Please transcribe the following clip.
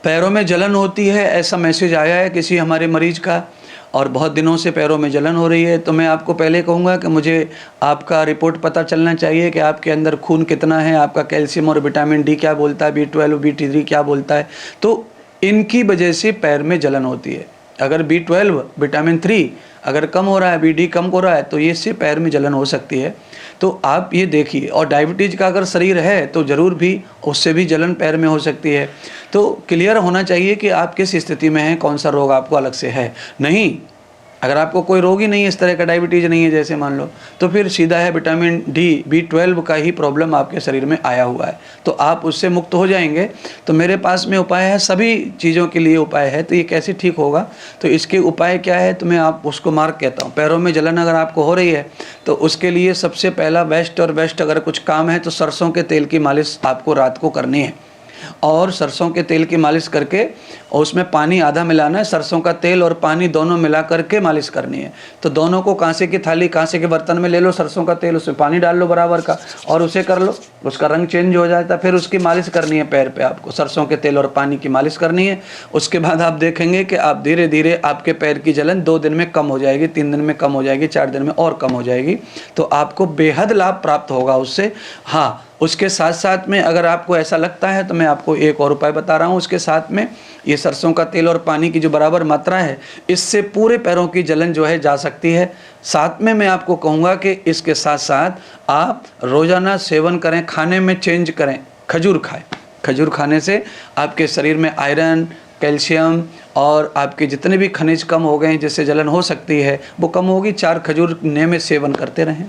पैरों में जलन होती है, ऐसा मैसेज आया है किसी हमारे मरीज का, और बहुत दिनों से पैरों में जलन हो रही है। तो मैं आपको पहले कहूँगा कि मुझे आपका रिपोर्ट पता चलना चाहिए कि आपके अंदर खून कितना है, आपका कैल्शियम और विटामिन डी क्या बोलता है, B12 B3 क्या बोलता है। तो इनकी वजह से पैर में जलन होती है। अगर B12 विटामिन 3 अगर कम हो रहा है, BD कम हो रहा है, तो ये इससे पैर में जलन हो सकती है। तो आप ये देखिए, और डायबिटीज़ का अगर शरीर है तो ज़रूर भी उससे भी जलन पैर में हो सकती है। तो क्लियर होना चाहिए कि आप किस स्थिति में हैं, कौन सा रोग आपको अलग से है। नहीं, अगर आपको कोई रोग ही नहीं है, इस तरह का डायबिटीज़ नहीं है जैसे मान लो, तो फिर सीधा है विटामिन डी B12 का ही प्रॉब्लम आपके शरीर में आया हुआ है, तो आप उससे मुक्त हो जाएंगे। तो मेरे पास में उपाय है, सभी चीज़ों के लिए उपाय है। तो ये कैसे ठीक होगा, तो इसके उपाय क्या है, तो मैं आप उसको मार्क कहता हूँ। पैरों में जलन अगर आपको हो रही है तो उसके लिए सबसे पहला बेस्ट और बेस्ट अगर कुछ काम है तो सरसों के तेल की मालिश आपको रात को करनी है। और सरसों के तेल की मालिश करके, और उसमें पानी आधा मिलाना है, सरसों का तेल और पानी दोनों मिला करके मालिश करनी है। तो दोनों को कांसे की थाली, कांसे के बर्तन में ले लो, सरसों का तेल, उसमें पानी डाल लो बराबर का, और उसे कर लो, उसका रंग चेंज हो जाता है। फिर उसकी मालिश करनी है पैर पे, आपको सरसों के तेल और पानी की मालिश करनी है। उसके बाद आप देखेंगे कि आप धीरे धीरे आपके पैर की जलन 2 दिन में कम हो जाएगी, 3 दिन में कम हो जाएगी, 4 दिन में और कम हो जाएगी। तो आपको बेहद लाभ प्राप्त होगा उससे। हाँ, उसके साथ साथ में अगर आपको ऐसा लगता है तो मैं आपको एक और उपाय बता रहा हूँ उसके साथ में। ये सरसों का तेल और पानी की जो बराबर मात्रा है, इससे पूरे पैरों की जलन जो है जा सकती है। साथ में मैं आपको कहूँगा कि इसके साथ साथ आप रोज़ाना सेवन करें, खाने में चेंज करें, खजूर खाएं। खजूर खाने से आपके शरीर में आयरन, कैल्शियम और आपके जितने भी खनिज कम हो गए हैं जिससे जलन हो सकती है वो कम होगी। 4 खजूर नियमित सेवन करते रहें।